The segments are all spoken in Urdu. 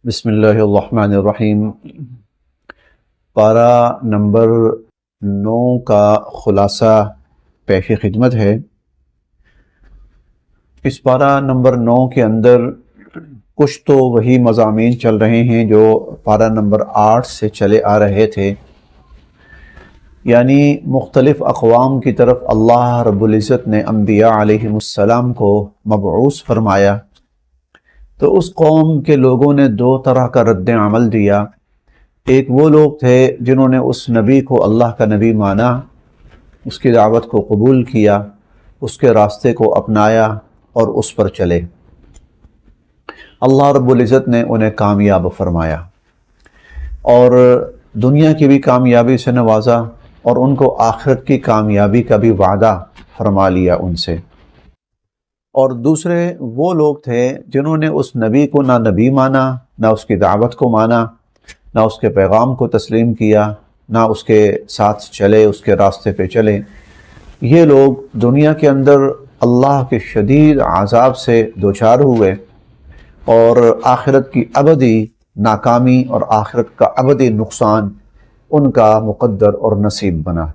بسم اللہ الرحمن الرحیم۔ پارہ نمبر 9 کا خلاصہ پیش خدمت ہے۔ اس پارہ نمبر 9 کے اندر کچھ تو وہی مضامین چل رہے ہیں جو پارہ نمبر 8 سے چلے آ رہے تھے، یعنی مختلف اقوام کی طرف اللہ رب العزت نے انبیاء علیہم السلام کو مبعوث فرمایا، تو اس قوم کے لوگوں نے 2 طرح کا رد عمل دیا۔ ایک وہ لوگ تھے جنہوں نے اس نبی کو اللہ کا نبی مانا، اس کی دعوت کو قبول کیا، اس کے راستے کو اپنایا اور اس پر چلے۔ اللہ رب العزت نے انہیں کامیاب فرمایا اور دنیا کی بھی کامیابی سے نوازا، اور ان کو آخرت کی کامیابی کا بھی وعدہ فرما لیا ان سے۔ اور دوسرے وہ لوگ تھے جنہوں نے اس نبی کو نہ نبی مانا، نہ اس کی دعوت کو مانا، نہ اس کے پیغام کو تسلیم کیا، نہ اس کے ساتھ چلے، اس کے راستے پہ چلے۔ یہ لوگ دنیا کے اندر اللہ کے شدید عذاب سے دوچار ہوئے اور آخرت کی ابدی ناکامی اور آخرت کا ابدی نقصان ان کا مقدر اور نصیب بنا۔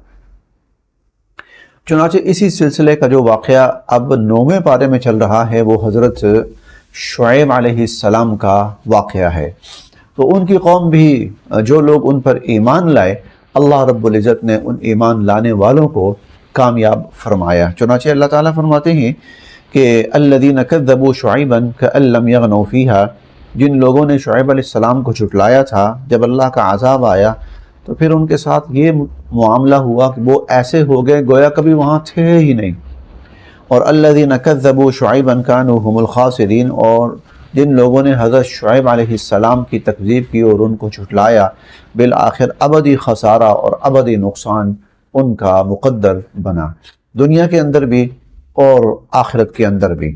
چنانچہ اسی سلسلے کا جو واقعہ اب 9ویں پارے میں چل رہا ہے وہ حضرت شعیب علیہ السلام کا واقعہ ہے۔ تو ان کی قوم بھی جو لوگ ان پر ایمان لائے، اللہ رب العزت نے ان ایمان لانے والوں کو کامیاب فرمایا۔ چنانچہ اللہ تعالیٰ فرماتے ہیں کہ الذین کذبوا شعیبا کأن لم یغنوا فیہا، جن لوگوں نے شعیب علیہ السلام کو جھٹلایا تھا، جب اللہ کا عذاب آیا تو پھر ان کے ساتھ یہ معاملہ ہوا کہ وہ ایسے ہو گئے گویا کبھی وہاں تھے ہی نہیں۔ اور الذین کذبوا شعیبا کانوا هم الخاسرین، اور جن لوگوں نے حضرت شعیب علیہ السلام کی تکذیب کی اور ان کو جھٹلایا، بالآخر ابدی خسارہ اور ابدی نقصان ان کا مقدر بنا، دنیا کے اندر بھی اور آخرت کے اندر بھی۔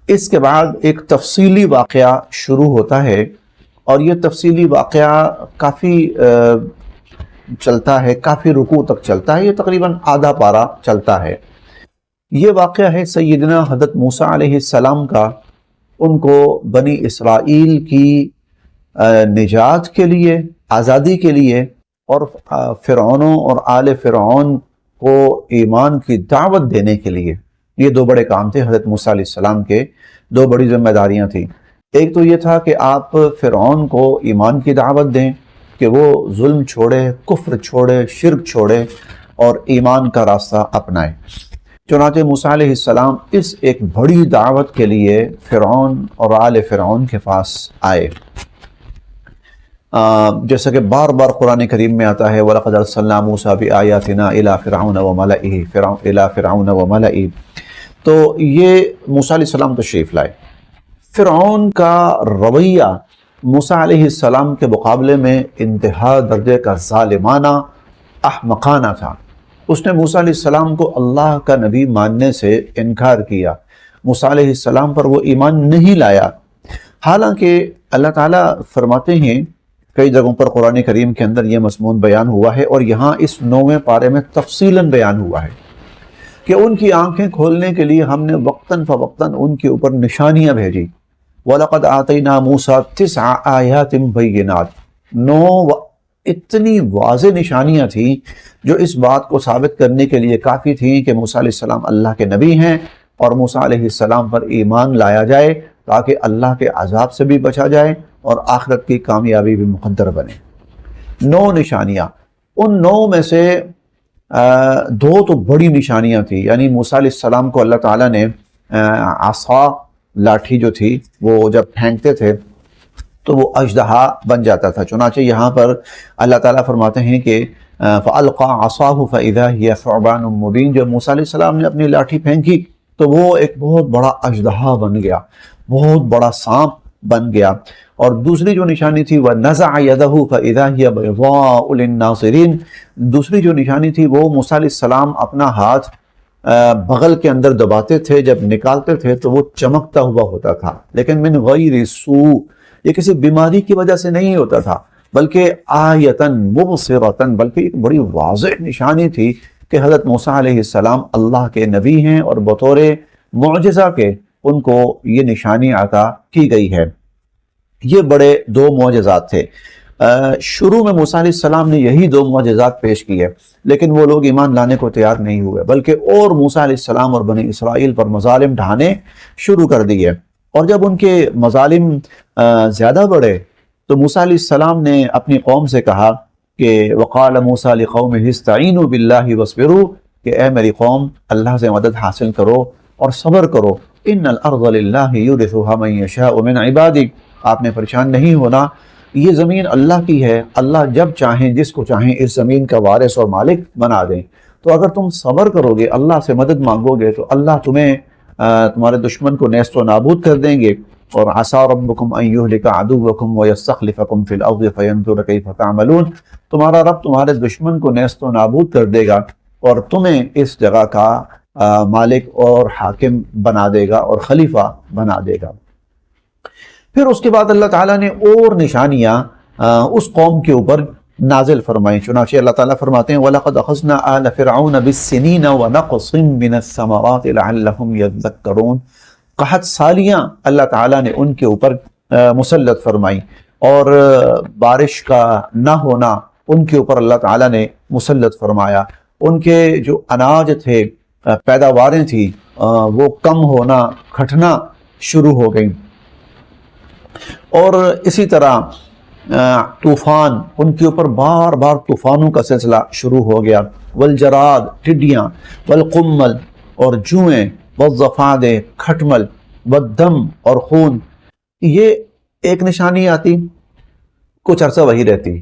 اس کے بعد ایک تفصیلی واقعہ شروع ہوتا ہے، اور یہ تفصیلی واقعہ کافی چلتا ہے، کافی رکوع تک چلتا ہے، یہ تقریباً آدھا پارہ چلتا ہے۔ یہ واقعہ ہے سیدنا حضرت موسیٰ علیہ السلام کا، ان کو بنی اسرائیل کی نجات کے لیے، آزادی کے لیے، اور فرعونوں اور آل فرعون کو ایمان کی دعوت دینے کے لیے، یہ 2 بڑے کام تھے حضرت موسیٰ علیہ السلام کے، 2 بڑی ذمہ داریاں تھیں۔ ایک تو یہ تھا کہ آپ فرعون کو ایمان کی دعوت دیں کہ وہ ظلم چھوڑے، کفر چھوڑے، شرک چھوڑے اور ایمان کا راستہ اپنائے۔ چنانچہ موسیٰ علیہ السلام اس ایک بڑی دعوت کے لیے فرعون اور آل فرعون کے پاس آئے، جیسا کہ بار بار قرآن کریم میں آتا ہے وَلَقَدْ أَرْسَلْنَا مُوسَىٰ بِآيَاتِنَا إِلَىٰ فِرْعَوْنَ وَمَلَئِهِ۔ تو یہ موسیٰ علیہ السلام تشریف لائے۔ فرعون کا رویہ موسیٰ علیہ السلام کے مقابلے میں انتہا درجے کا ظالمانہ، احمقانہ تھا۔ اس نے موسیٰ علیہ السلام کو اللہ کا نبی ماننے سے انکار کیا، موسیٰ علیہ السلام پر وہ ایمان نہیں لایا۔ حالانکہ اللہ تعالیٰ فرماتے ہیں کئی جگہوں پر قرآن کریم کے اندر یہ مضمون بیان ہوا ہے، اور یہاں اس 9ویں پارے میں تفصیلاً بیان ہوا ہے کہ ان کی آنکھیں کھولنے کے لیے ہم نے وقتاً فوقتاً ان کے اوپر نشانیاں بھیجی۔ وَلَقَدْ آتَيْنَا مُوسَىٰ 9 آیَاتٍ بَيِّنَاتٍ، 9 اتنی واضح نشانیاں تھیں جو اس بات کو ثابت کرنے کے لیے کافی تھیں کہ موسیٰ علیہ السلام اللہ کے نبی ہیں، اور موسیٰ علیہ السلام پر ایمان لایا جائے تاکہ اللہ کے عذاب سے بھی بچا جائے اور آخرت کی کامیابی بھی مقدر بنے۔ 9 نشانیاں، ان 9 میں سے 2 تو بڑی نشانیاں تھیں، یعنی موسیٰ علیہ السلام کو اللہ تعالیٰ نے عصا، لاٹھی جو تھی وہ جب پھینکتے تھے تو وہ اژدہا بن جاتا تھا۔ چنانچہ یہاں پر اللہ تعالیٰ فرماتے ہیں کہ فَأَلْقَىٰ عَصَاهُ فَإِذَا هِيَ ثُعْبَانٌ مُّبِينٌ، جب موسیٰ علیہ السلام نے اپنی لاٹھی پھینکی تو وہ ایک بہت بڑا اژدہا بن گیا، بہت بڑا سانپ بن گیا۔ اور دوسری جو نشانی تھی وَنَزَعَ يَدَهُ فَإِذَا هِيَ بَيْضَاءُ لِلنَّاظِرِينَ، دوسری جو نشانی تھی وہ موسیٰ علیہ السلام اپنا ہاتھ بغل کے اندر دباتے تھے، جب نکالتے تھے تو وہ چمکتا ہوا ہوتا تھا، لیکن من غیر سوء، یہ کسی بیماری کی وجہ سے نہیں ہوتا تھا، بلکہ آیتن مبصرتن، بلکہ ایک بڑی واضح نشانی تھی کہ حضرت موسیٰ علیہ السلام اللہ کے نبی ہیں، اور بطور معجزہ کے ان کو یہ نشانی عطا کی گئی ہے۔ یہ بڑے دو معجزات تھے۔ شروع میں موسیٰ علیہ السلام نے یہی دو معجزات پیش کیے، لیکن وہ لوگ ایمان لانے کو تیار نہیں ہوئے، بلکہ اور موسیٰ علیہ السلام اور بنی اسرائیل پر مظالم ڈھانے شروع کر دیے۔ اور جب ان کے مظالم زیادہ بڑھے تو موسیٰ علیہ السلام نے اپنی قوم سے کہا کہ وقال موسیٰ لقومہ استعینوا باللہ واصبروا، کہ اے میری قوم اللہ سے مدد حاصل کرو اور صبر کرو، ان الارض للہ یورثها من یشاء من عبادہ، آپ نے پریشان نہیں ہونا، یہ زمین اللہ کی ہے، اللہ جب چاہیں جس کو چاہیں اس زمین کا وارث اور مالک بنا دیں۔ تو اگر تم صبر کرو گے، اللہ سے مدد مانگو گے، تو اللہ تمہیں تمہارے دشمن کو نیست و نابود کر دیں گے۔ اور عسیٰ ربکم ان یہلک عدوکم ویستخلفکم فی الارض فینظر کیف تعملون، تمہارا رب تمہارے دشمن کو نیست و نابود کر دے گا اور تمہیں اس جگہ کا مالک اور حاکم بنا دے گا اور خلیفہ بنا دے گا۔ پھر اس کے بعد اللہ تعالیٰ نے اور نشانیاں اس قوم کے اوپر نازل فرمائیں۔ چنانچہ اللہ تعالیٰ فرماتے ہیں وَلَقَدْ أَخَذْنَا آلَ فِرْعَوْنَ بِالسِّنِينَ وَنَقْصٍ مِّنَ الثَّمَرَاتِ لَعَلَّهُمْ يَذَّكَّرُونَ، قحط سالیاں اللہ تعالیٰ نے ان کے اوپر مسلط فرمائیں، اور بارش کا نہ ہونا ان کے اوپر اللہ تعالیٰ نے مسلط فرمایا، ان کے جو اناج تھے، پیداواریں تھیں، وہ کم ہونا، گھٹنا شروع ہو گئیں۔ اور اسی طرح طوفان، ان کے اوپر بار بار طوفانوں کا سلسلہ شروع ہو گیا، والجراد ٹڈیاں، والقمل اور جوئیں، والضفادع کھٹمل، والدم اور خون۔ یہ ایک نشانی آتی، کچھ عرصہ وہی رہتی،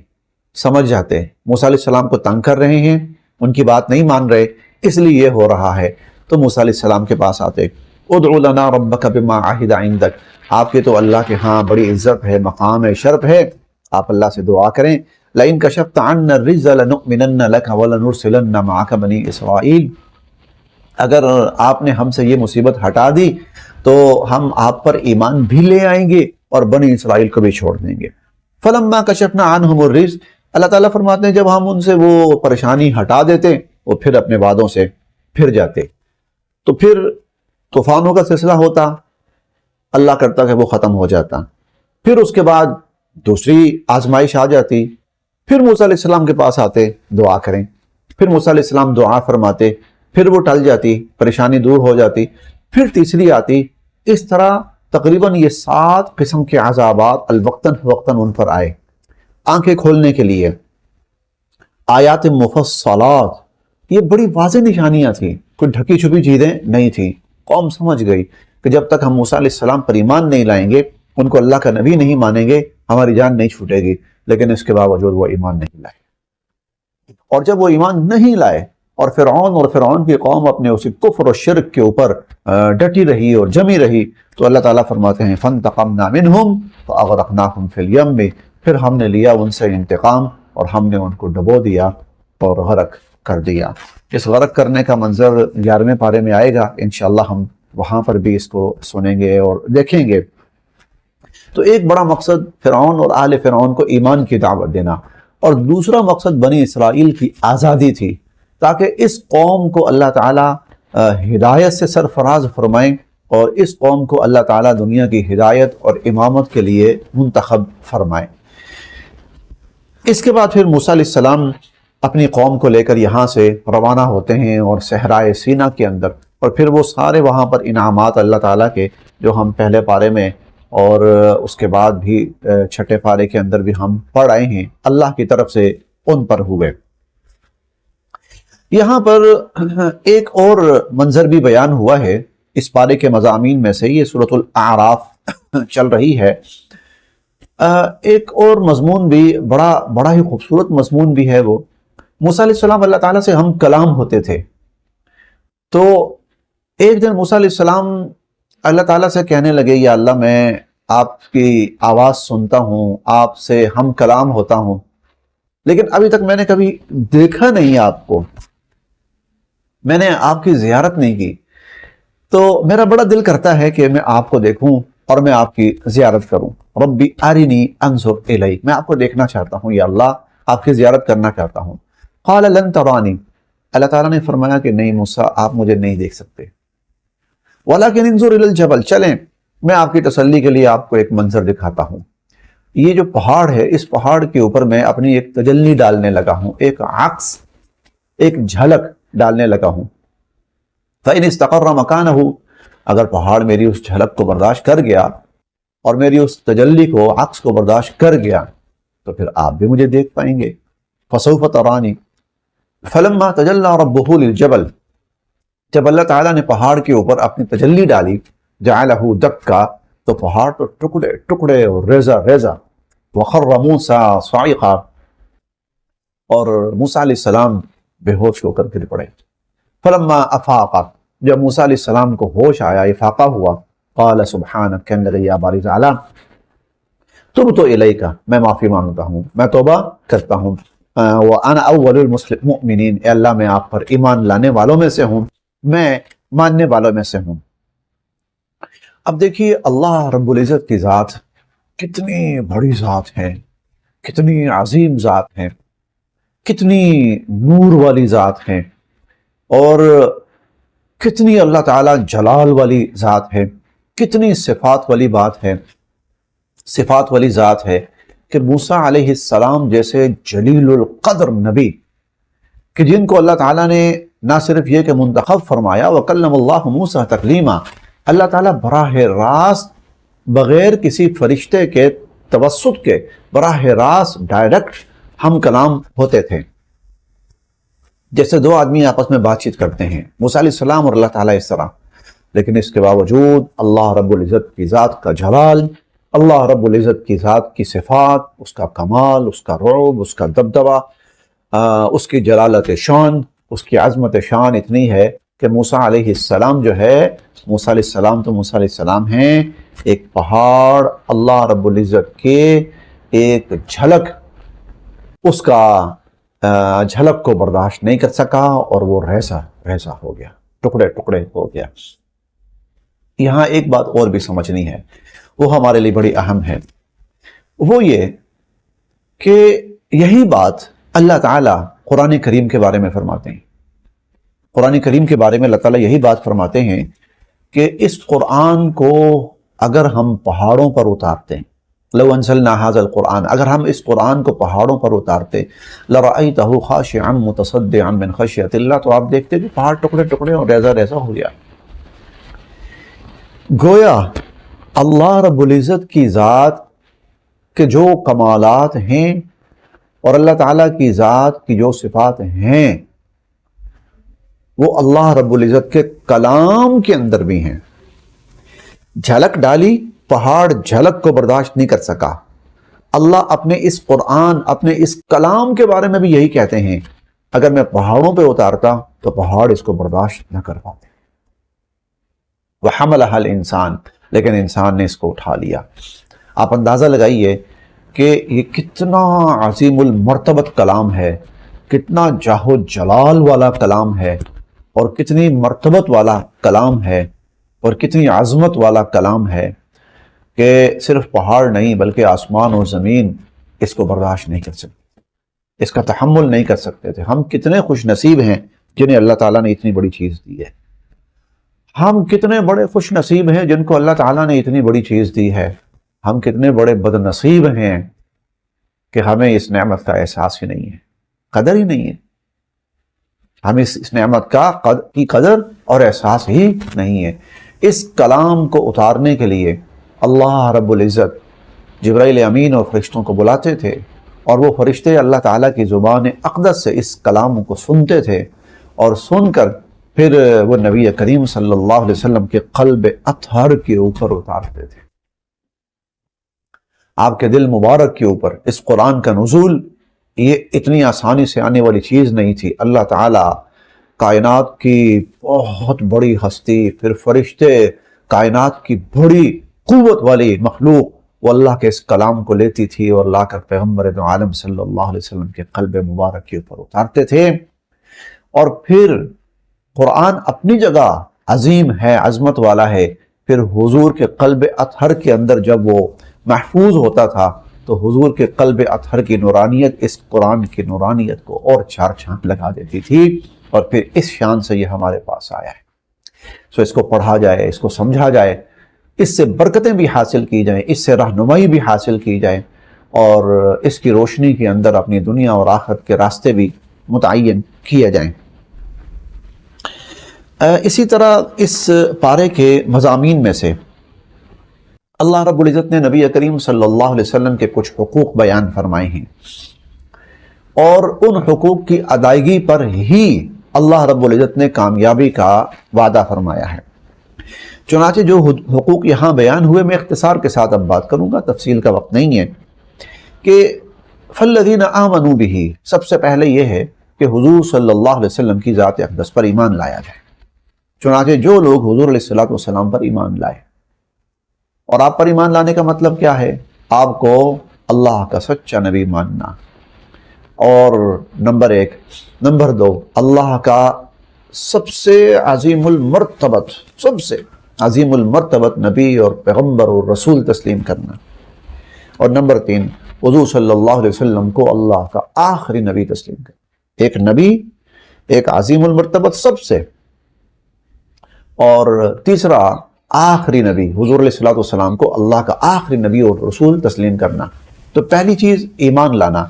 سمجھ جاتے موسیٰ علیہ السلام کو تنگ کر رہے ہیں، ان کی بات نہیں مان رہے، اس لیے یہ ہو رہا ہے، تو موسیٰ علیہ السلام کے پاس آتے، ادعو لنا ربک بما عہد عندک، آپ کے تو اللہ کے ہاں بڑی عزت ہے، مقام ہے، شرف ہے، آپ اللہ سے دعا کریں، لئن کشفت عنا الرجز لنؤمنن لک ولنرسلن معک بنی اسرائیل، اگر آپ نے ہم سے یہ مصیبت ہٹا دی تو ہم آپ پر ایمان بھی لے آئیں گے اور بنی اسرائیل کو بھی چھوڑ دیں گے۔ فلما کشفنا عنہم الرجز، اللہ تعالیٰ فرماتے ہیں جب ہم ان سے وہ پریشانی ہٹا دیتے، وہ پھر اپنے وعدوں سے پھر جاتے، تو پھر طوفانوں کا سلسلہ ہوتا، اللہ کرتا کہ وہ ختم ہو جاتا، پھر اس کے بعد دوسری آزمائش آ جاتی، پھر موسیٰ علیہ السلام کے پاس آتے دعا کریں، پھر موسیٰ علیہ السلام دعا فرماتے، پھر وہ ٹل جاتی، پریشانی دور ہو جاتی، پھر تیسری آتی، اس طرح تقریباً یہ 7 قسم کے عذابات الوقتاً فوقتاً ان پر آئے، آنکھیں کھولنے کے لیے۔ آیات مفصلات، یہ بڑی واضح نشانیاں تھیں، کوئی ڈھکی چھپی چیزیں نہیں تھیں، قوم سمجھ گئی کہ جب تک ہم موسیٰ علیہ السلام پر ایمان نہیں لائیں گے، ان کو اللہ کا نبی نہیں مانیں گے، ہماری جان نہیں چھوٹے گی، لیکن اس کے باوجود وہ ایمان نہیں لائے۔ اور جب وہ ایمان نہیں لائے اور فرعون کی قوم اپنے اسی کفر و شرک کے اوپر ڈٹی رہی اور جمی رہی، تو اللہ تعالیٰ فرماتے ہیں فَانْتَقَمْنَا مِنْهُمْ فَأَغْرَقْنَاهُمْ فِي الْيَمِّ، پھر ہم نے لیا ان سے انتقام اور ہم نے ان کو ڈبو دیا اور غرق کر دیا۔ اس غرق کرنے کا منظر 11ویں پارے میں آئے گا، انشاءاللہ ہم وہاں پر بھی اس کو سنیں گے اور دیکھیں گے۔ تو ایک بڑا مقصد فرعون اور آل فرعون کو ایمان کی دعوت دینا، اور دوسرا مقصد بنی اسرائیل کی آزادی تھی، تاکہ اس قوم کو اللہ تعالیٰ ہدایت سے سرفراز فرمائیں اور اس قوم کو اللہ تعالیٰ دنیا کی ہدایت اور امامت کے لیے منتخب فرمائیں۔ اس کے بعد پھر موسیٰ علیہ السلام اپنی قوم کو لے کر یہاں سے روانہ ہوتے ہیں اور صحرائے سینا کے اندر، اور پھر وہ سارے وہاں پر انعامات اللہ تعالیٰ کے جو ہم پہلے پارے میں اور اس کے بعد بھی 6 پارے کے اندر بھی ہم پڑھ آئے ہیں، اللہ کی طرف سے ان پر ہوئے۔ یہاں پر ایک اور منظر بھی بیان ہوا ہے اس پارے کے مضامین میں سے، یہ سورۃ الاعراف چل رہی ہے۔ ایک اور مضمون بھی بڑا ہی خوبصورت مضمون بھی ہے، وہ موسیٰ علیہ السلام اللہ تعالیٰ سے ہم کلام ہوتے تھے۔ تو ایک دن موسیٰ علیہ السلام اللہ تعالیٰ سے کہنے لگے، یا اللہ میں آپ کی آواز سنتا ہوں، آپ سے ہم کلام ہوتا ہوں، لیکن ابھی تک میں نے کبھی دیکھا نہیں آپ کو، میں نے آپ کی زیارت نہیں کی، تو میرا بڑا دل کرتا ہے کہ میں آپ کو دیکھوں اور میں آپ کی زیارت کروں۔ ربی ارنی انظر الیک، میں آپ کو دیکھنا چاہتا ہوں یا اللہ، آپ کی زیارت کرنا چاہتا ہوں۔ قال لن ترانی، اللہ تعالیٰ نے فرمایا کہ نہیں موسیٰ، آپ مجھے نہیں دیکھ سکتے۔ ولیکن انظر الی الجبل، چلیں میں آپ کی تسلی کے لیے آپ کو ایک منظر دکھاتا ہوں۔ یہ جو پہاڑ ہے اس پہاڑ کے اوپر میں اپنی ایک تجلی ڈالنے لگا ہوں، ایک عکس، ایک جھلک ڈالنے لگا ہوں۔ فَإِنِ اسْتَقَرَّ مَكَانَهُ، اگر پہاڑ میری اس جھلک کو برداشت کر گیا اور میری اس تجلی کو، عکس کو برداشت کر گیا، تو پھر آپ بھی مجھے دیکھ پائیں گے۔ فَسَوْفَ تَرَانِي فَلَمَّا تَجَلَّى رَبُّهُ لِلْجَبَلِ، جب اللہ تعالیٰ نے پہاڑ کے اوپر اپنی تجلی ڈالی، جَعَلَهُ دَكَّا، تو پہاڑ تو ٹکڑے ٹکڑے اور ریزہ ریزہ، وَخَرَّ مُوسَىٰ صَعِقًا، اور موسیٰ علیہ السلام بے ہوش ہو کر گر پڑے۔ فَلَمَّا أَفَاقَ، جب موسیٰ علیہ السلام کو ہوش آیا، افاقہ ہوا، قَالَ سُبْحَانَكَ، کہنے لگے یا باری تعالیٰ، تُبْتُ إِلَيْكَ، میں معافی مانگتا ہوں، میں توبہ کرتا ہوں، وَأَنَا أَوَّلُ الْمُؤْمِنِينَ، اے اللہ میں آپ پر ایمان لانے والوں میں سے ہوں، میں ماننے والوں میں سے ہوں۔ اب دیکھیے اللہ رب العزت کی ذات کتنی بڑی ذات ہے، کتنی عظیم ذات ہے، کتنی نور والی ذات ہے، اور کتنی اللہ تعالیٰ جلال والی ذات ہے، کتنی صفات والی بات ہے، صفات والی ذات ہے کہ موسیٰ علیہ السلام جیسے جلیل القدر نبی، کہ جن کو اللہ تعالیٰ نے نہ صرف یہ کہ منتخب فرمایا، وَكَلَّمَ اللَّهُ مُوسَىٰ تَكْلِيمًا، اللہ تعالیٰ براہ راست بغیر کسی فرشتے کے توسط کے براہ راست ڈائریکٹ ہم کلام ہوتے تھے، جیسے دو آدمی آپس میں بات چیت کرتے ہیں، موسیٰ علیہ السلام اور اللہ تعالیٰ اس طرح۔ لیکن اس کے باوجود اللہ رب العزت کی ذات کا جلال، اللہ رب العزت کی ذات کی صفات، اس کا کمال، اس کا رعب، اس کا دبدبہ، اس کی جلالت شان، اس کی عظمت شان اتنی ہے کہ موسیٰ علیہ السلام جو ہے، موسیٰ علیہ السلام تو موسیٰ علیہ السلام ہیں، ایک پہاڑ اللہ رب العزت کے ایک جھلک، اس کا جھلک کو برداشت نہیں کر سکا اور وہ ریزہ ریزہ ہو گیا، ٹکڑے ٹکڑے ہو گیا۔ یہاں ایک بات اور بھی سمجھنی ہے، وہ ہمارے لیے بڑی اہم ہے، وہ یہ کہ یہی بات اللہ تعالیٰ قرآن کریم کے بارے میں فرماتے ہیں۔ قرآن کریم کے بارے میں اللہ تعالیٰ یہی بات فرماتے ہیں کہ اس قرآن کو اگر ہم پہاڑوں پر اتارتے ہیں، لو انزلنا هذا القرآن، اگر ہم اس قرآن کو پہاڑوں پر اتارتے، لرأيته خاشعا متصدعا من خشیۃ اللہ، تو آپ دیکھتے کہ پہاڑ ٹکڑے ٹکڑے اور ریزہ ریزہ ہو گیا۔ گویا اللہ رب العزت کی ذات کے جو کمالات ہیں اور اللہ تعالیٰ کی ذات کی جو صفات ہیں، وہ اللہ رب العزت کے کلام کے اندر بھی ہیں۔ جھلک ڈالی، پہاڑ جھلک کو برداشت نہیں کر سکا۔ اللہ اپنے اس قرآن، اپنے اس کلام کے بارے میں بھی یہی کہتے ہیں، اگر میں پہاڑوں پہ اتارتا تو پہاڑ اس کو برداشت نہ کر پاتے۔ وَحَمَلَهَا الْإِنسَانُ، لیکن انسان نے اس کو اٹھا لیا۔ آپ اندازہ لگائیے کہ یہ کتنا عظیم المرتبت کلام ہے، کتنا جاہ و جلال والا کلام ہے، اور کتنی مرتبت والا کلام ہے، اور کتنی عظمت والا کلام ہے کہ صرف پہاڑ نہیں بلکہ آسمان و زمین اس کو برداشت نہیں کر سکتے، اس کا تحمل نہیں کر سکتے تھے۔ ہم کتنے خوش نصیب ہیں جنہیں اللہ تعالیٰ نے اتنی بڑی چیز دی ہے، ہم کتنے بڑے خوش نصیب ہیں جن کو اللہ تعالیٰ نے اتنی بڑی چیز دی ہے، ہم کتنے بڑے بد نصیب ہیں کہ ہمیں اس نعمت کا احساس ہی نہیں ہے، قدر ہی نہیں ہے، ہمیں اس نعمت کی قدر اور احساس ہی نہیں ہے۔ اس کلام کو اتارنے کے لیے اللہ رب العزت جبرائیل امین اور فرشتوں کو بلاتے تھے، اور وہ فرشتے اللہ تعالیٰ کی زبان اقدس سے اس کلام کو سنتے تھے، اور سن کر پھر وہ نبی کریم صلی اللہ علیہ وسلم کے قلب اطہر کے اوپر اتارتے تھے۔ آپ کے دل مبارک کے اوپر اس قرآن کا نزول یہ اتنی آسانی سے آنے والی چیز نہیں تھی۔ اللہ تعالیٰ کائنات کی بہت بڑی ہستی، پھر فرشتے، کائنات کی بڑی قوت والی مخلوق، وہ اللہ کے اس کلام کو لیتی تھی اور لا کر پیغمبر دو عالم صلی اللہ علیہ وسلم کے قلب مبارک کے اوپر اتارتے تھے۔ اور پھر قرآن اپنی جگہ عظیم ہے، عظمت والا ہے، پھر حضور کے قلب اطہر کے اندر جب وہ محفوظ ہوتا تھا تو حضور کے قلب اطہر کی نورانیت اس قرآن کی نورانیت کو اور چار چاند لگا دیتی تھی، اور پھر اس شان سے یہ ہمارے پاس آیا ہے۔ سو اس کو پڑھا جائے، اس کو سمجھا جائے، اس سے برکتیں بھی حاصل کی جائیں، اس سے رہنمائی بھی حاصل کی جائے، اور اس کی روشنی کے اندر اپنی دنیا اور آخرت کے راستے بھی متعین کیے جائیں۔ اسی طرح اس پارے کے مضامین میں سے اللہ رب العزت نے نبی کریم صلی اللہ علیہ وسلم کے کچھ حقوق بیان فرمائے ہیں، اور ان حقوق کی ادائیگی پر ہی اللہ رب العزت نے کامیابی کا وعدہ فرمایا ہے۔ چنانچہ جو حقوق یہاں بیان ہوئے، میں اختصار کے ساتھ اب بات کروں گا، تفصیل کا وقت نہیں ہے، کہ فالذین آمنوا بہ، سب سے پہلے یہ ہے کہ حضور صلی اللہ علیہ وسلم کی ذات اقدس پر ایمان لایا جائے۔ چنانچہ جو لوگ حضور علیہ السلام پر ایمان لائے، اور آپ پر ایمان لانے کا مطلب کیا ہے؟ آپ کو اللہ کا سچا نبی ماننا، اور نمبر 1، نمبر 2، اللہ کا سب سے عظیم المرتبت نبی اور پیغمبر اور رسول تسلیم کرنا، اور نمبر 3، حضور صلی اللہ علیہ وسلم کو اللہ کا آخری نبی تسلیم کرنا۔ ایک نبی، ایک عظیم المرتبت سب سے، اور تیسرا آخری نبی حضور علیہ السلام کو اللہ کا آخری نبی اور رسول تسلیم کرنا۔ تو پہلی چیز ایمان لانا۔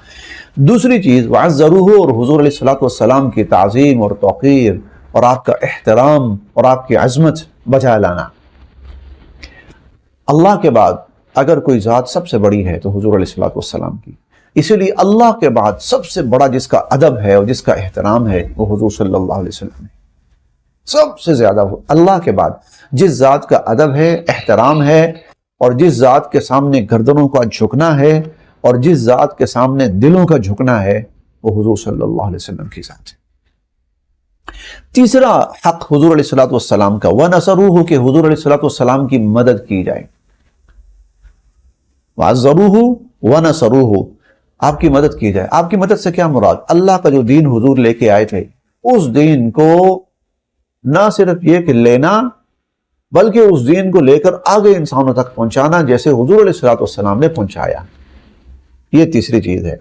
دوسری چیز وعزروہ، اور حضور علیہ السلام کی تعظیم اور توقیر اور آپ کا احترام اور آپ کی عظمت بجا لانا۔ اللہ کے بعد اگر کوئی ذات سب سے بڑی ہے تو حضور علیہ السلام کی، اسی لیے اللہ کے بعد سب سے بڑا جس کا ادب ہے اور جس کا احترام ہے وہ حضور صلی اللہ علیہ وسلم ہے۔ سب سے زیادہ اللہ کے بعد جس ذات کا ادب ہے، احترام ہے، اور جس ذات کے سامنے گردنوں کا جھکنا ہے اور جس ذات کے سامنے دلوں کا جھکنا ہے، وہ حضور صلی اللہ علیہ وسلم کی ذات ہے۔ تیسرا حق حضور علیہ السلام کا وَنَصَرُوهُ، کہ حضور علیہ السلام کی مدد کی جائے۔ وَعَزَّرُوهُ وَنَصَرُوهُ، آپ کی مدد کی جائے۔ آپ کی مدد سے کیا مراد؟ اللہ کا جو دین حضور لے کے آئے تھے، اس دین کو نہ صرف یہ کہ لینا، بلکہ اس دین کو لے کر آگے انسانوں تک پہنچانا، جیسے حضور علیہ السلام نے پہنچایا۔ یہ تیسری چیز ہے۔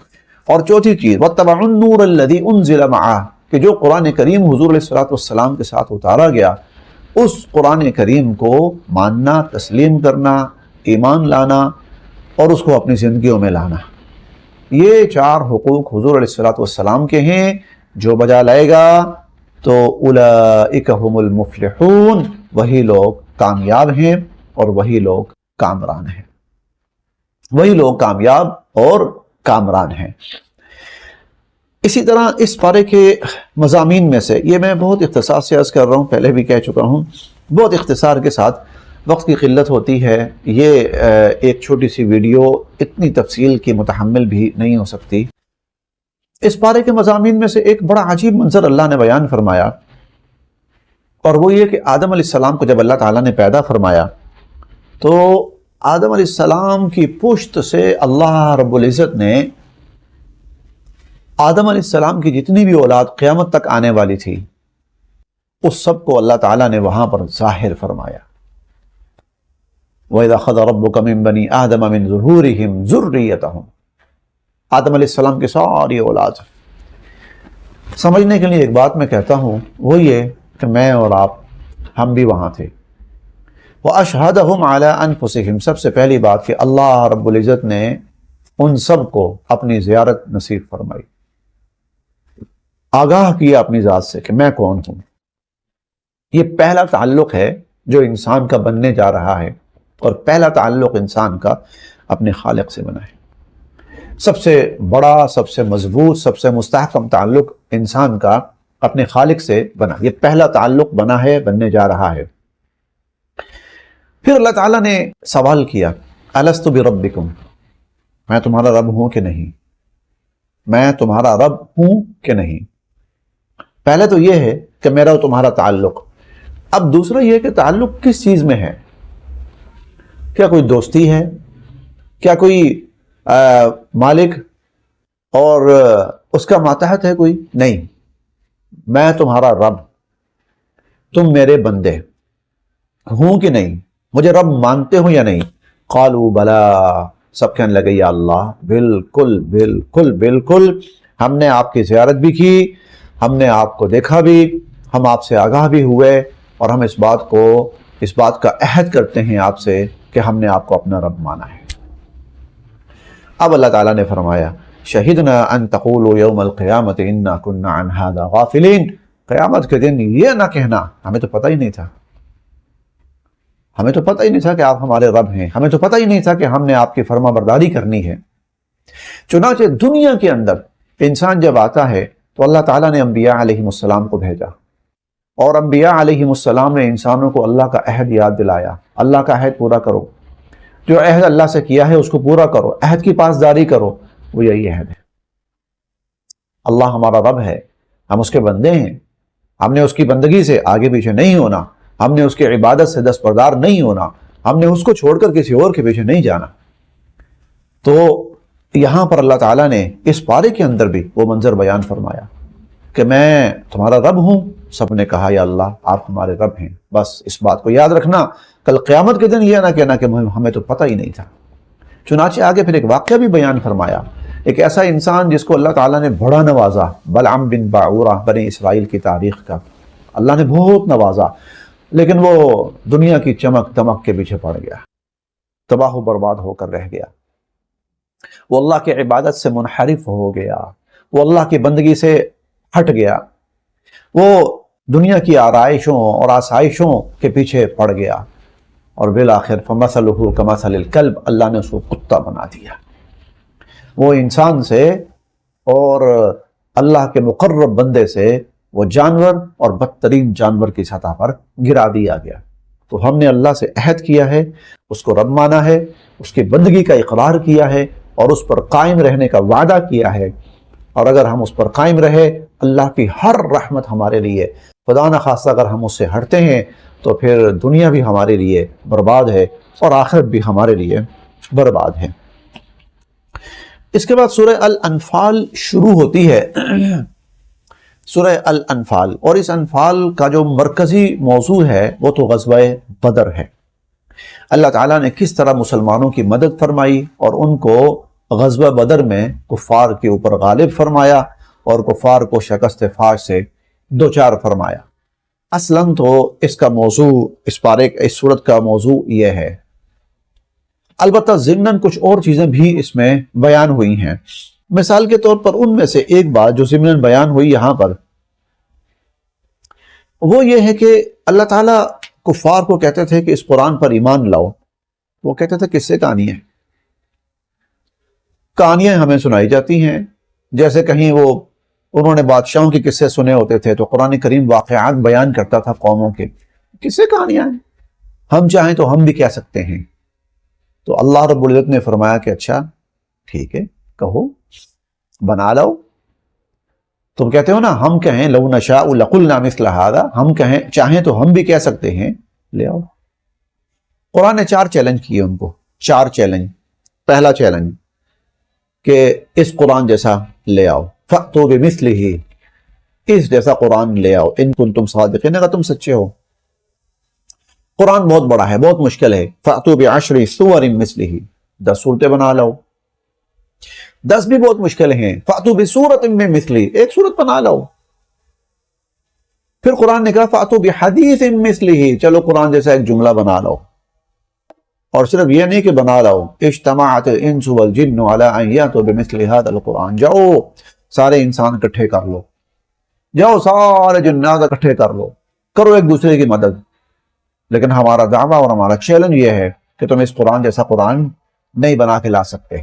اور چوتھی چیز وَاتَّبَعُوا النُّورَ الَّذِي أُنزِلَ مَعَهُ، کہ جو قرآن کریم حضور علیہ السلام کے ساتھ اتارا گیا، اس قرآن کریم کو ماننا، تسلیم کرنا، ایمان لانا اور اس کو اپنی زندگیوں میں لانا۔ یہ 4 حقوق حضور علیہ السلام کے ہیں۔ جو بجا لائے گا تو اولئک هم المفلحون، وہی لوگ کامیاب ہیں اور وہی لوگ کامران ہیں، وہی لوگ کامیاب اور کامران ہیں۔ اسی طرح اس پارے کے مضامین میں سے، یہ میں بہت اختصار سے عرض کر رہا ہوں، پہلے بھی کہہ چکا ہوں، بہت اختصار کے ساتھ، وقت کی قلت ہوتی ہے، یہ ایک چھوٹی سی ویڈیو اتنی تفصیل کی متحمل بھی نہیں ہو سکتی۔ اس پارے کے مضامین میں سے ایک بڑا عجیب منظر اللہ نے بیان فرمایا، اور وہ یہ کہ آدم علیہ السلام کو جب اللہ تعالیٰ نے پیدا فرمایا تو آدم علیہ السلام کی پشت سے اللہ رب العزت نے آدم علیہ السلام کی جتنی بھی اولاد قیامت تک آنے والی تھی، اس سب کو اللہ تعالیٰ نے وہاں پر ظاہر فرمایا۔ وَإِذَا أَخَذَ رَبُّكَ مِن بَنِي آدَمَ مِن ظُهُورِهِمْ ذُرِّيَّتَهُمْ، آدم علیہ السلام کی ساری اولاد۔ سمجھنے کے لیے ایک بات میں کہتا ہوں، وہ یہ کہ میں اور آپ، ہم بھی وہاں تھے۔ وَأَشْهَدَهُمْ عَلَىٰ أَنفُسِهِمْ، سب سے پہلی بات کہ اللہ رب العزت نے ان سب کو اپنی زیارت نصیب فرمائی، آگاہ کیا اپنی ذات سے کہ میں کون ہوں۔ یہ پہلا تعلق ہے جو انسان کا بننے جا رہا ہے، اور پہلا تعلق انسان کا اپنے خالق سے بنا ہے۔ سب سے بڑا، سب سے مضبوط، سب سے مستحکم تعلق انسان کا اپنے خالق سے بنا، یہ پہلا تعلق بنا ہے، بننے جا رہا ہے۔ پھر اللہ تعالیٰ نے سوال کیا، الست بربکم، میں تمہارا رب ہوں کہ نہیں، میں تمہارا رب ہوں کہ نہیں۔ پہلے تو یہ ہے کہ میرا تمہارا تعلق۔ اب دوسرا یہ کہ تعلق کس چیز میں ہے؟ کیا کوئی دوستی ہے؟ کیا کوئی مالک اور اس کا ماتحت ہے کوئی؟ نہیں، میں تمہارا رب، تم میرے بندے ہوں کہ نہیں، مجھے رب مانتے ہو یا نہیں؟ قالوا بلا، سب کہنے لگے یا اللہ بالکل بالکل بالکل، ہم نے آپ کی زیارت بھی کی، ہم نے آپ کو دیکھا بھی، ہم آپ سے آگاہ بھی ہوئے، اور ہم اس بات کا عہد کرتے ہیں آپ سے کہ ہم نے آپ کو اپنا رب مانا ہے۔ اب اللہ تعالیٰ نے فرمایا شہدنا ان تقولوا یوم القیامت انا کنا عن هذا غافلین، قیامت کے دن یہ نہ کہنا ہمیں تو پتہ ہی نہیں تھا، ہمیں تو پتہ ہی نہیں تھا کہ آپ ہمارے رب ہیں، ہمیں تو پتہ ہی نہیں تھا کہ ہم نے آپ کی فرما برداری کرنی ہے۔ چنانچہ دنیا کے اندر انسان جب آتا ہے تو اللہ تعالیٰ نے انبیاء علیہ السلام کو بھیجا، اور انبیاء علیہ السلام نے انسانوں کو اللہ کا عہد یاد دلایا، اللہ کا عہد پورا کرو، جو عہد اللہ سے کیا ہے اس کو پورا کرو، عہد کی پاسداری کرو، وہ یہی عہد ہے۔ اللہ ہمارا رب ہے، ہم اس کے بندے ہیں، ہم نے اس کی بندگی سے آگے پیچھے نہیں ہونا، ہم نے اس کی عبادت سے دستبردار نہیں ہونا، ہم نے اس کو چھوڑ کر کسی اور کے پیچھے نہیں جانا۔ تو یہاں پر اللہ تعالیٰ نے اس پارے کے اندر بھی وہ منظر بیان فرمایا کہ میں تمہارا رب ہوں۔ سب نے کہا یا اللہ آپ ہمارے رب ہیں، بس اس بات کو یاد رکھنا، کل قیامت کے دن یہ نہ کہنا کہ ہمیں تو پتہ ہی نہیں تھا۔ چنانچہ آگے پھر ایک واقعہ بھی بیان فرمایا، ایک ایسا انسان جس کو اللہ تعالیٰ نے بڑا نوازا، بلعام بن باعورہ، بنی اسرائیل کی تاریخ کا اللہ نے بہت نوازا، لیکن وہ دنیا کی چمک دمک کے پیچھے پڑ گیا، تباہ و برباد ہو کر رہ گیا، وہ اللہ کی عبادت سے منحرف ہو گیا، وہ اللہ کی بندگی سے ہٹ گیا، وہ دنیا کی آرائشوں اور آسائشوں کے پیچھے پڑ گیا، اور بالآخر فَمَثَلُهُ كَمَثَلِ الْكَلْبِ، اللہ نے اس کو کتا بنا دیا، وہ انسان سے اور اللہ کے مقرب بندے سے وہ جانور اور بدترین جانور کی سطح پر گرا دیا گیا۔ تو ہم نے اللہ سے عہد کیا ہے، اس کو رب مانا ہے، اس کی بندگی کا اقرار کیا ہے اور اس پر قائم رہنے کا وعدہ کیا ہے، اور اگر ہم اس پر قائم رہے اللہ کی ہر رحمت ہمارے لیے، خدا نخواستہ اگر ہم اس سے ہٹتے ہیں تو پھر دنیا بھی ہمارے لیے برباد ہے اور آخرت بھی ہمارے لیے برباد ہے۔ اس کے بعد سورہ الانفال شروع ہوتی ہے، سورہ الانفال، اور اس انفال کا جو مرکزی موضوع ہے وہ تو غزوہ بدر ہے۔ اللہ تعالیٰ نے کس طرح مسلمانوں کی مدد فرمائی اور ان کو غزوہ بدر میں کفار کے اوپر غالب فرمایا اور کفار کو شکست فاش سے دوچار فرمایا۔ اصلاً تو اس کا موضوع اس صورت کا موضوع یہ ہے، البتہ ضمناً کچھ اور چیزیں بھی اس میں بیان ہوئی ہیں۔ مثال کے طور پر ان میں سے ایک بات جو ضمناً بیان ہوئی یہاں پر وہ یہ ہے کہ اللہ تعالیٰ کفار کو کہتے تھے کہ اس قرآن پر ایمان لاؤ، وہ کہتے تھے قصے کہانیاں ہمیں سنائی جاتی ہیں، جیسے کہیں وہ انہوں نے بادشاہوں کے قصے سنے ہوتے تھے تو قرآن کریم واقعات بیان کرتا تھا قوموں کے، قصے کہانیاں ہیں، ہم چاہیں تو ہم بھی کہہ سکتے ہیں۔ تو اللہ رب العزت نے فرمایا کہ اچھا ٹھیک ہے، کہو، بنا لو۔ تم کہتے ہو نا ہم کہیں لو نشاء لقلنا مثل هذا، ہم کہیں چاہیں تو ہم بھی کہہ سکتے ہیں، لے آؤ۔ قرآن نے 4 چیلنج کیے ان کو، 4 چیلنج۔ پہلا چیلنج کہ اس قرآن جیسا لے آؤ، فَأْتُوا بِمِثْلِهِ، اس جیسا قرآن لے آؤ، ان کنتم صادقین، اگر تم سچے ہو۔ قرآن بہت بڑا ہے، بہت مشکل ہے، فَأْتُوا بِعَشْرِ سُوَرٍ مِثْلِهِ، 10 صورتیں بنا لو۔ 10 بھی بہت مشکل ہیں، فَأْتُوا بِسُورَةٍ مِّن مِثْلِهِ، ایک صورت بنا لو۔ پھر قرآن نے کہا فَأْتُوا بِحَدِيثٍ مِّثْلِهِ، چلو قرآن جیسا ایک جملہ بنا لو۔ اور صرف یہ نہیں کہ بنا لو، اجتمعت الانس والجن علی ان یاتوا بمثل هذا القرآن، جاؤ سارے انسان اکٹھے کر لو، جاؤ سارے جنات اکٹھے کر لو، کرو ایک دوسرے کی مدد۔ لیکن ہمارا دعویٰ اور ہمارا چیلنج یہ ہے کہ تم اس قرآن جیسا قرآن نہیں بنا کے لا سکتے۔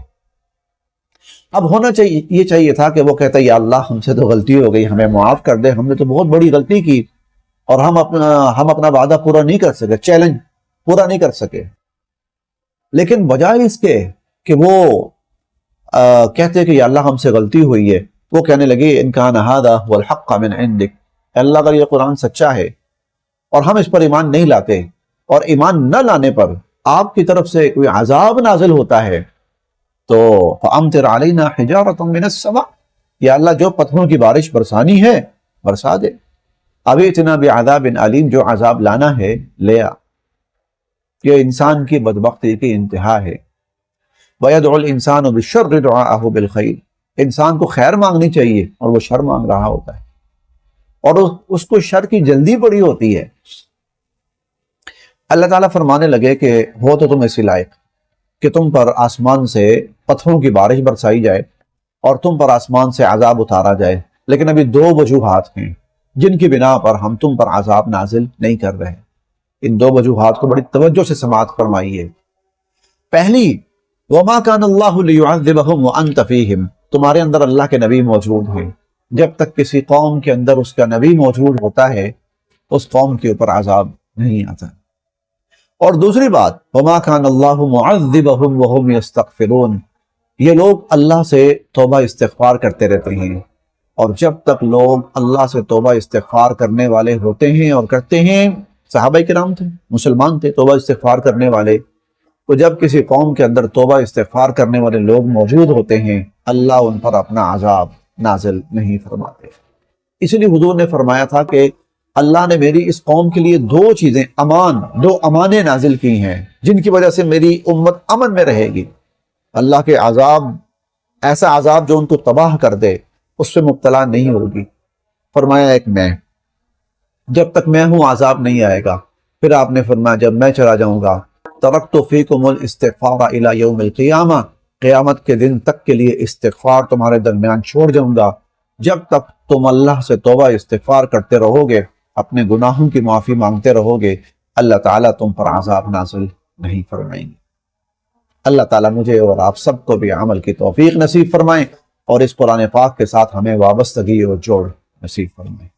اب ہونا چاہیے تھا کہ وہ کہتا یا اللہ ہم سے تو غلطی ہو گئی، ہمیں معاف کر دے، ہم نے تو بہت بڑی غلطی کی اور ہم اپنا وعدہ پورا نہیں کر سکے، چیلنج پورا نہیں کر سکے۔ لیکن بجائے اس کے کہ وہ کہتے کہ یا اللہ ہم سے غلطی ہوئی ہے، وہ کہنے لگے ان کان ھذا ھو الحق من عندک، اللہ کا یہ قرآن سچا ہے اور ہم اس پر ایمان نہیں لاتے، اور ایمان نہ لانے پر آپ کی طرف سے کوئی عذاب نازل ہوتا ہے تو فَأَمْطِرْ عَلَيْنَا حِجَارَةً مِّنَ السَّمَاءِ، یا اللہ جو پتھروں کی بارش برسانی ہے برسا دے، ابِئْتِنَا بِعَذَابٍ عَلِيمٍ، جو عذاب لانا ہے لے آ۔ یہ انسان کی بدبختی کی انتہا ہے۔ وَيَدْعُ الْإِنسَانُ بِالشَّرِّ دُعَاءَهُ بِالْخَيْرِ، انسان کو خیر مانگنی چاہیے اور وہ شر مانگ رہا ہوتا ہے، اور اس کو شر کی جلدی پڑی ہوتی ہے۔ اللہ تعالیٰ فرمانے لگے کہ ہو تو تم اسی لائق، کہ تم پر آسمان سے پتھروں کی بارش برسائی جائے اور تم پر آسمان سے عذاب اتارا جائے، لیکن ابھی دو وجوہات ہیں جن کی بنا پر ہم تم پر عذاب نازل نہیں کر رہے۔ ان دو وجوہات کو بڑی توجہ سے سماعت فرمائیے۔ پہلی، وَمَا كَانَ اللَّهُ لِيُعَذِّبَهُمْ وَأَنْتَ فِيهِمْ، تمہارے اندر اللہ کے نبی موجود ہیں، جب تک کسی قوم کے اندر اس کا نبی موجود ہوتا ہے اس قوم کے اوپر عذاب نہیں آتا۔ اور دوسری بات، وَمَا كَانَ اللَّهُ مُعَذِّبَهُمْ وَهُمْ يَسْتَغْفِرُونَ، یہ لوگ اللہ سے توبہ استغفار کرتے رہتے ہیں، اور جب تک لوگ اللہ سے توبہ استغفار کرنے والے ہوتے ہیں اور کرتے ہیں، صحابہ کرام تھے، مسلمان تھے، توبہ استغفار کرنے والے، تو جب کسی قوم کے اندر توبہ استغفار کرنے والے لوگ موجود ہوتے ہیں اللہ ان پر اپنا عذاب نازل نہیں فرماتے۔ اس لیے حضور نے فرمایا تھا کہ اللہ نے میری اس قوم کے لیے دو چیزیں، دو امانیں نازل کی ہیں جن کی وجہ سے میری امت امن میں رہے گی۔ اللہ کے عذاب، ایسا عذاب جو ان کو تباہ کر دے، اس پہ مبتلا نہیں ہوگی۔ فرمایا ایک میں، جب تک میں ہوں عذاب نہیں آئے گا۔ پھر آپ نے فرمایا جب میں چلا جاؤں گا، ترکت فیکم الاستغفار الی یوم القیامہ، قیامت کے دن تک کے لیے استغفار تمہارے درمیان چھوڑ جاؤں گا۔ جب تک تم اللہ سے توبہ استغفار کرتے رہو گے، اپنے گناہوں کی معافی مانگتے رہو گے، اللہ تعالیٰ تم پر عذاب نازل نہیں فرمائیں گے۔ اللہ تعالیٰ مجھے اور آپ سب کو بھی عمل کی توفیق نصیب فرمائیں، اور اس قرآن پاک کے ساتھ ہمیں وابستگی اور جوڑ نصیب فرمائیں۔